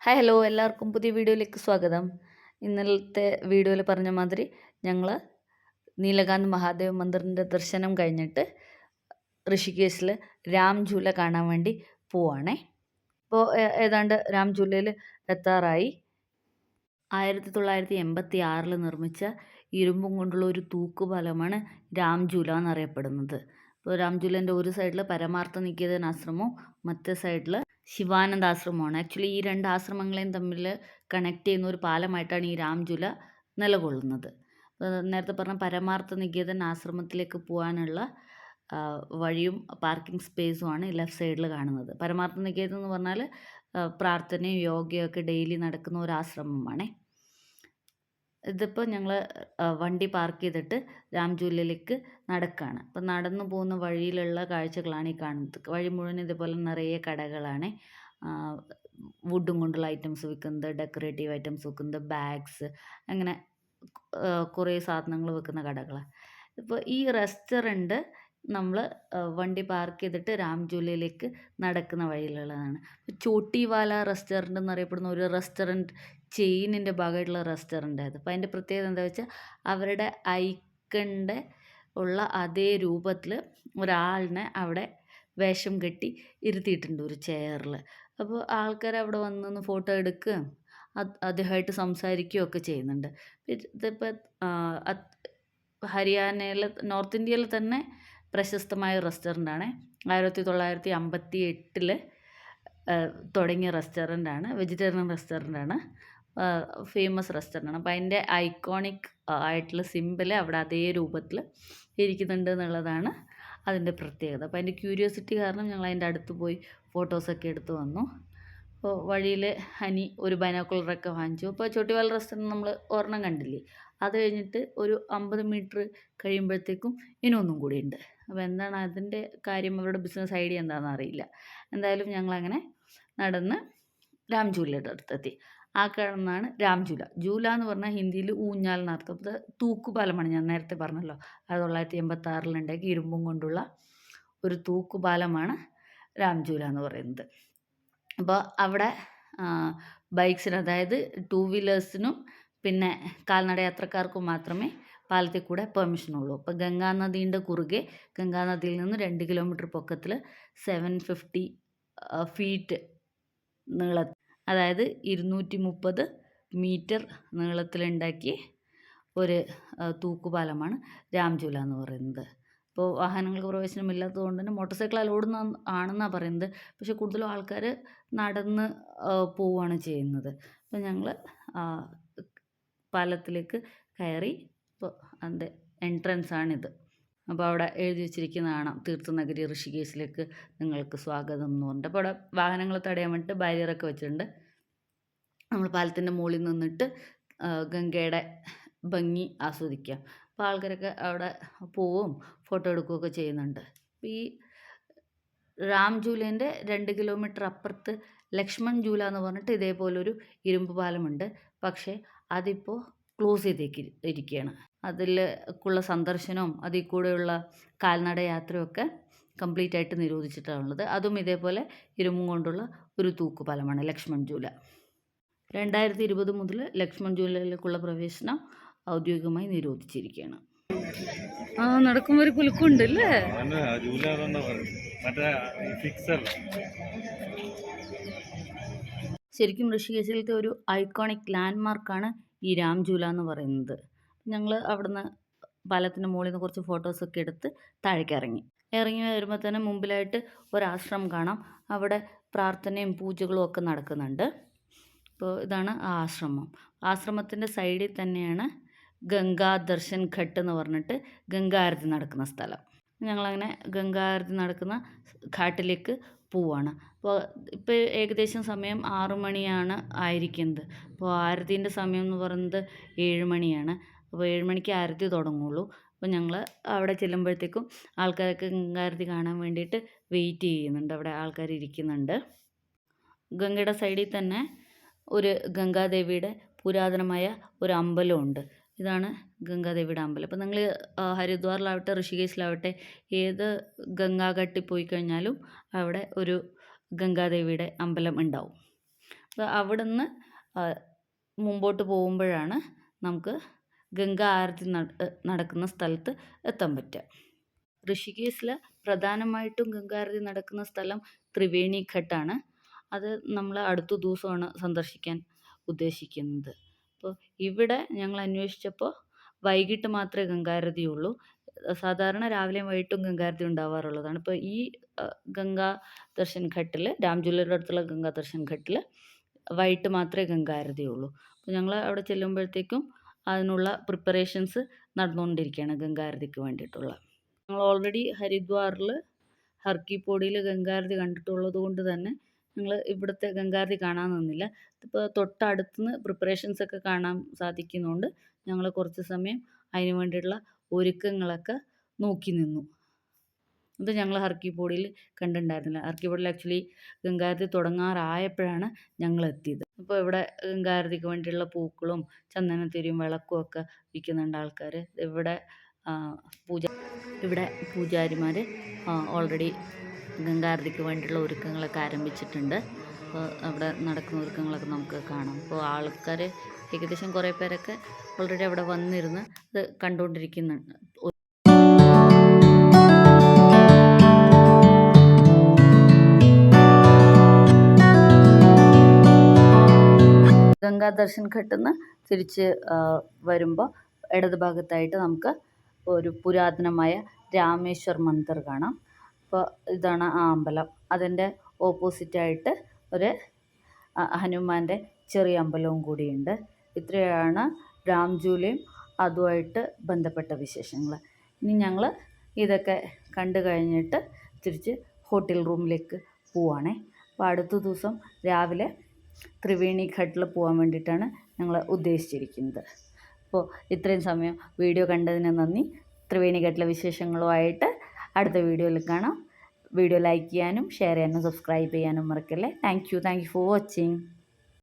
Hi hello എല്ലാവർക്കും പുതിയ വീഡിയോയിലേക്ക് സ്വാഗതം. ഇന്നലത്തെ വീഡിയോയിൽ പറഞ്ഞ മാതിരി ഞങ്ങൾ നീലകാന്ത് മഹാദേവ് മന്ദിറിൻ്റെ ദർശനം കഴിഞ്ഞിട്ട് ഋഷികേശിൽ രാം ഝൂല കാണാൻ വേണ്ടി പോവാണേ. ഇപ്പോൾ ഏതാണ്ട് രാം ഝൂലയിൽ എത്താറായി. 1986 നിർമ്മിച്ച ഇരുമ്പും കൊണ്ടുള്ള ഒരു തൂക്കുപാലമാണ് രാം ഝൂല എന്നറിയപ്പെടുന്നത്. ഇപ്പോൾ രാം ഝൂലൻ്റെ ഒരു സൈഡിൽ പരമാർത്ഥ നികേതൻ ആശ്രമവും മറ്റേ സൈഡിൽ ശിവാനന്ദ ആശ്രമമാണ്. ആക്ച്വലി ഈ രണ്ട് ആശ്രമങ്ങളെയും തമ്മിൽ കണക്ട് ചെയ്യുന്ന ഒരു പാലമായിട്ടാണ് ഈ രാം ഝൂല നിലകൊള്ളുന്നത്. നേരത്തെ പറഞ്ഞ പരമാർത്ഥ നികേതൻ ആശ്രമത്തിലേക്ക് പോകാനുള്ള വഴിയും പാർക്കിംഗ് സ്പേസുമാണ് ലെഫ്റ്റ് സൈഡിൽ കാണുന്നത്. പരമാർത്ഥ നികേതൻ എന്ന് പറഞ്ഞാൽ പ്രാർത്ഥനയും യോഗയും ഒക്കെ ഡെയിലി നടക്കുന്ന ഒരു ആശ്രമമാണേ. ഇതിപ്പോൾ ഞങ്ങൾ വണ്ടി പാർക്ക് ചെയ്തിട്ട് രാം ഝൂലയിലേക്ക് നടക്കുകയാണ്. അപ്പോൾ നടന്നു പോകുന്ന വഴിയിലുള്ള കാഴ്ചകളാണ് ഈ കാണുന്നത്. വഴി മുഴുവൻ ഇതുപോലെ നിറയെ കടകളാണ്. വുഡും കൊണ്ടുള്ള ഐറ്റംസ് വിൽക്കുന്നത്, ഡെക്കറേറ്റീവ് ഐറ്റംസ് വിൽക്കുന്നത്, ബാഗ്സ്, അങ്ങനെ കുറേ സാധനങ്ങൾ വിൽക്കുന്ന കടകളാണ്. ഇപ്പോൾ ഈ റെസ്റ്റോറൻറ്റ് നമ്മൾ വണ്ടി പാർക്ക് ചെയ്തിട്ട് രാം ഝൂലയിലേക്ക് നടക്കുന്ന വഴിയിലുള്ളതാണ്. ചോട്ടിവാല റെസ്റ്റോറൻറ്റ് എന്നറിയപ്പെടുന്ന ഒരു റെസ്റ്റോറൻറ്റ് ചെയിനിൻ്റെ ഭാഗമായിട്ടുള്ള റെസ്റ്റോറൻ്റ് ആയത്. അപ്പോൾ അതിൻ്റെ പ്രത്യേകത എന്താ വെച്ചാൽ അവരുടെ ഐക്കണിൻ്റെ ഉള്ള അതേ രൂപത്തിൽ ഒരാളിനെ അവിടെ വേഷം കെട്ടി ഇരുത്തിയിട്ടുണ്ട് ഒരു ചെയറിൽ. അപ്പോൾ ആൾക്കാർ അവിടെ വന്നൊന്ന് ഫോട്ടോ എടുക്കുകയും അദ്ദേഹമായിട്ട് സംസാരിക്കുകയും ഒക്കെ ചെയ്യുന്നുണ്ട്. ഇതിപ്പോൾ ഹരിയാനയിൽ നോർത്ത് ഇന്ത്യയിൽ തന്നെ പ്രശസ്തമായ റെസ്റ്റോറൻ്റാണ്. 1958 തുടങ്ങിയ റെസ്റ്റോറൻ്റാണ്. വെജിറ്റേറിയൻ റെസ്റ്റോറൻ്റാണ്. ഫേമസ് റെസ്റ്റോറൻ്റാണ്. അപ്പോൾ അതിൻ്റെ ഐക്കോണിക് ആയിട്ടുള്ള സിമ്പിൾ അവിടെ അതേ രൂപത്തിൽ ഇരിക്കുന്നുണ്ട് എന്നുള്ളതാണ് അതിൻ്റെ പ്രത്യേകത. അപ്പോൾ അതിൻ്റെ ക്യൂരിയോസിറ്റി കാരണം ഞങ്ങൾ അതിൻ്റെ അടുത്ത് പോയി ഫോട്ടോസൊക്കെ എടുത്ത് വന്നു. അപ്പോൾ വഴിയിൽ ഹനി ഒരു ബൈനോക്കുലറൊക്കെ വാങ്ങിച്ചു. അപ്പോൾ ചോട്ടിവാല റെസ്റ്റോറൻറ്റ് നമ്മൾ ഒരെണ്ണം കണ്ടില്ലേ, അത് കഴിഞ്ഞിട്ട് ഒരു 50 മീറ്റർ കഴിയുമ്പോഴത്തേക്കും ഇനൊന്നും കൂടി ഉണ്ട്. അപ്പോൾ എന്താണ് അതിൻ്റെ കാര്യം, അവരുടെ ബിസിനസ് ഐഡിയ എന്താണെന്ന് അറിയില്ല. എന്തായാലും ഞങ്ങളങ്ങനെ നടന്ന് രാം ഝൂലയുടെ അടുത്തെത്തി. ആ കാണുന്നതാണ് രാം ഝൂല. ഝൂല എന്ന് പറഞ്ഞാൽ ഹിന്ദിയിൽ ഊഞ്ഞാൽ എന്നർത്ഥം. അത് തൂക്കുപാലമാണ്. ഞാൻ നേരത്തെ പറഞ്ഞല്ലോ, 1986 ഉണ്ടാക്കി ഇരുമ്പും കൊണ്ടുള്ള ഒരു തൂക്കുപാലമാണ് രാം ഝൂല എന്ന് പറയുന്നത്. അപ്പോൾ അവിടെ ബൈക്സിന്, അതായത് 2 വീലേഴ്സിനും പിന്നെ കാൽനട യാത്രക്കാർക്കും മാത്രമേ പാലത്തിൽ കൂടെ പെർമിഷനുള്ളൂ. അപ്പോൾ ഗംഗാനദീൻ്റെ കുറുകെ, ഗംഗാനദിയിൽ നിന്ന് 2 കിലോമീറ്റർ പൊക്കത്തിൽ 750 ഫീറ്റ് നീളത്തിൽ, അതായത് 230 മീറ്റർ നീളത്തിലുണ്ടാക്കിയ ഒരു തൂക്കുപാലമാണ് രാം ഝൂല എന്ന് പറയുന്നത്. ഇപ്പോൾ വാഹനങ്ങൾക്ക് പ്രവേശനമില്ലാത്തത് കൊണ്ട് തന്നെ മോട്ടോർ സൈക്കിൾ അലോഡ് ആണെന്നാണ് പറയുന്നത്. പക്ഷേ കൂടുതലും ആൾക്കാർ നടന്ന് പോവുകയാണ് ചെയ്യുന്നത്. അപ്പോൾ ഞങ്ങൾ പാലത്തിലേക്ക് കയറി. ഇപ്പോൾ അതിൻ്റെ എൻട്രൻസ് ആണിത്. അപ്പോൾ അവിടെ എഴുതി വെച്ചിരിക്കുന്ന കാണാം, തീർത്ഥനഗരി ഋഷികേശിലേക്ക് നിങ്ങൾക്ക് സ്വാഗതം എന്ന് പറഞ്ഞിട്ട്. അപ്പോൾ അവിടെ വാഹനങ്ങൾ തടയാൻ വേണ്ടിയിട്ട് ബാരിയറൊക്കെ വെച്ചിട്ടുണ്ട്. നമ്മൾ പാലത്തിൻ്റെ മുകളിൽ നിന്നിട്ട് ഗംഗയുടെ ഭംഗി ആസ്വദിക്കാം. അപ്പോൾ ആൾക്കാരൊക്കെ അവിടെ പോവും ഫോട്ടോ എടുക്കുകയൊക്കെ ചെയ്യുന്നുണ്ട്. ഈ രാം ഝൂലേൻ്റെ 2 കിലോമീറ്റർ അപ്പുറത്ത് ലക്ഷ്മൺ ഝൂല എന്ന് പറഞ്ഞിട്ട് ഇതേപോലൊരു ഇരുമ്പ് പാലമുണ്ട്. പക്ഷേ അതിപ്പോൾ ക്ലോസ് ചെയ്തിരിക്കുകയാണ്. അതിലേക്കുള്ള സന്ദർശനവും അതിൽ കൂടെയുള്ള കാൽനട യാത്രയൊക്കെ കംപ്ലീറ്റ് ആയിട്ട് നിരോധിച്ചിട്ടാണുള്ളത്. അതും ഇതേപോലെ ഇരുമ്പും കൊണ്ടുള്ള ഒരു തൂക്കുപാലമാണ് ലക്ഷ്മൺ ഝൂല. 2020 മുതൽ ലക്ഷ്മൺ ഝൂലയിലേക്കുള്ള പ്രവേശനം ഔദ്യോഗികമായി നിരോധിച്ചിരിക്കുകയാണ്. നടക്കുമ്പോൾ ഒരു കുലുക്കുണ്ട് അല്ലേ? ശരിക്കും ഋഷികേശിലത്തെ ഒരു ഐക്കോണിക് ലാൻഡ്മാർക്കാണ് ഈ രാം ഝൂല എന്ന് പറയുന്നത്. ഞങ്ങൾ അവിടുന്ന് പാലത്തിൻ്റെ മുകളിൽ നിന്ന് കുറച്ച് ഫോട്ടോസൊക്കെ എടുത്ത് താഴേക്ക് ഇറങ്ങി വരുമ്പോൾ തന്നെ മുമ്പിലായിട്ട് ഒരാശ്രമം കാണാം. അവിടെ പ്രാർത്ഥനയും പൂജകളും ഒക്കെ നടക്കുന്നുണ്ട്. അപ്പോൾ ഇതാണ് ആ ആശ്രമം. ആശ്രമത്തിൻ്റെ സൈഡിൽ തന്നെയാണ് ഗംഗാ ദർശൻ ഘട്ട് എന്ന് പറഞ്ഞിട്ട് ഗംഗാരതി നടക്കുന്ന സ്ഥലം. ഞങ്ങളങ്ങനെ ഗംഗാരതി നടക്കുന്ന ഘാട്ടിലേക്ക് പോവുകയാണ്. അപ്പോൾ ഇപ്പോൾ ഏകദേശം സമയം 6 മണിയാണ് ആയിരിക്കുന്നത്. അപ്പോൾ ആരതീൻ്റെ സമയം എന്ന് പറയുന്നത് 7 മണിയാണ്. അപ്പോൾ 7 മണിക്ക് ആരതി തുടങ്ങുള്ളൂ. അപ്പോൾ ഞങ്ങൾ അവിടെ ചെല്ലുമ്പോഴത്തേക്കും ആൾക്കാരൊക്കെ ഗംഗാരതി കാണാൻ വേണ്ടിയിട്ട് വെയിറ്റ് ചെയ്യുന്നുണ്ട്. അവിടെ ആൾക്കാർ ഇരിക്കുന്നുണ്ട്. ഗംഗയുടെ സൈഡിൽ തന്നെ ഒരു ഗംഗാദേവിയുടെ പുരാതനമായ ഒരു അമ്പലമുണ്ട്. ഇതാണ് ഗംഗാദേവിയുടെ അമ്പലം. അപ്പോൾ നിങ്ങൾ ഹരിദ്വാറിലാവട്ടെ ഋഷികേശിലാവട്ടെ ഏത് ഗംഗാഘട്ടിൽ പോയി കഴിഞ്ഞാലും അവിടെ ഒരു ഗംഗാദേവിയുടെ അമ്പലം ഉണ്ടാവും. അപ്പോൾ അവിടുന്ന് മുമ്പോട്ട് പോകുമ്പോഴാണ് നമുക്ക് ഗംഗാ ആരതി നടക്കുന്ന സ്ഥലത്ത് എത്താൻ പറ്റുക. ഋഷികേശിൽ പ്രധാനമായിട്ടും ഗംഗാരതി നടക്കുന്ന സ്ഥലം ത്രിവേണി ഘട്ടാണ്. അത് നമ്മൾ അടുത്ത ദിവസമാണ് സന്ദർശിക്കാൻ ഉദ്ദേശിക്കുന്നത്. അപ്പോൾ ഇവിടെ ഞങ്ങൾ അന്വേഷിച്ചപ്പോൾ വൈകിട്ട് മാത്രമേ ഗംഗാരതി ഉള്ളൂ. സാധാരണ രാവിലെയും വൈകിട്ടും ഗംഗാരതി ഉണ്ടാവാറുള്ളതാണ്. ഇപ്പോൾ ഈ ഗംഗാ ദർശൻ ഘട്ടിൽ, രാം ജ്വല്ലറിയുടെ അടുത്തുള്ള ഗംഗാ ദർശൻ ഘട്ടിൽ വൈകിട്ട് മാത്രമേ ഗംഗാരതി ഉള്ളൂ. അപ്പോൾ ഞങ്ങൾ അവിടെ ചെല്ലുമ്പോഴത്തേക്കും അതിനുള്ള പ്രിപ്പറേഷൻസ് നടന്നുകൊണ്ടിരിക്കുകയാണ് ഗംഗാരതിക്ക് വേണ്ടിയിട്ടുള്ള. ഞങ്ങൾ ഓൾറെഡി ഹരിദ്വാറിൽ ഹർക്കി പോഡിയിൽ ഗംഗാരതി കണ്ടിട്ടുള്ളത് കൊണ്ട് തന്നെ ഞങ്ങൾ ഇവിടുത്തെ ഗംഗാരതി കാണാൻ നിന്നില്ല. ഇപ്പോൾ തൊട്ടടുത്തുനിന്ന് പ്രിപ്പറേഷൻസൊക്കെ കാണാൻ സാധിക്കുന്നതുകൊണ്ട് ഞങ്ങൾ കുറച്ച് സമയം അതിന് വേണ്ടിയിട്ടുള്ള ഒരുക്കങ്ങളൊക്കെ നോക്കി നിന്നു. ഇത് ഞങ്ങൾ ഹർക്കി പോഡിയിൽ കണ്ടിട്ടുണ്ടായിരുന്നില്ല. ഹർക്കി പോഡിയിൽ ആക്ച്വലി ഗംഗാരതി തുടങ്ങാറായപ്പോഴാണ് ഞങ്ങൾ എത്തിയത്. അപ്പോൾ ഇവിടെ ഗംഗാരതിക്ക് വേണ്ടിയുള്ള പൂക്കളും ചന്ദനത്തിരിയും വിളക്കും ഒക്കെ വിൽക്കുന്നുണ്ട് ആൾക്കാർ. ഇവിടെ പൂജാരിമാർ ഓൾറെഡി ഗംഗാരതിക്ക് വേണ്ടിയുള്ള ഒരുക്കങ്ങളൊക്കെ ആരംഭിച്ചിട്ടുണ്ട്. അപ്പോൾ അവിടെ നടക്കുന്ന ഒരുക്കങ്ങളൊക്കെ നമുക്ക് കാണാം. അപ്പോൾ ആൾക്കാർ ഏകദേശം കുറേ പേരൊക്കെ ഓൾറെഡി അവിടെ വന്നിരുന്ന് ഇത് കണ്ടുകൊണ്ടിരിക്കുന്നുണ്ട്. ഗംഗാ ദർശൻ ഘട്ടിൽ തിരിച്ച് വരുമ്പോൾ ഇടത് ഭാഗത്തായിട്ട് നമുക്ക് ഒരു പുരാതനമായ രാമേശ്വർ മന്ദിർ കാണാം. അപ്പോൾ ഇതാണ് ആ അമ്പലം. അതിൻ്റെ ഓപ്പോസിറ്റായിട്ട് ഒരു ഹനുമാൻ്റെ ചെറിയ അമ്പലവും കൂടിയുണ്ട്. ഇത്രയാണ് രാംജൂലയും അതുമായിട്ട് ബന്ധപ്പെട്ട വിശേഷങ്ങൾ. ഇനി ഞങ്ങൾ ഇതൊക്കെ കണ്ടു കഴിഞ്ഞിട്ട് തിരിച്ച് ഹോട്ടൽ റൂമിലേക്ക് പോവുകയാണേ. അപ്പോൾ അടുത്ത ദിവസം രാവിലെ ത്രിവേണി ഘട്ടിൽ പോകാൻ വേണ്ടിയിട്ടാണ് ഞങ്ങൾ ഉദ്ദേശിച്ചിരിക്കുന്നത്. അപ്പോൾ ഇത്രയും സമയം വീഡിയോ കണ്ടതിന് നന്ദി. ത്രിവേണി ഘട്ടിലെ വിശേഷങ്ങളുമായിട്ട് അടുത്ത വീഡിയോയിൽ കാണാം. വീഡിയോ ലൈക്ക് ചെയ്യാനും ഷെയർ ചെയ്യാനും സബ്സ്ക്രൈബ് ചെയ്യാനും മറക്കല്ലേ. Thank you for watching.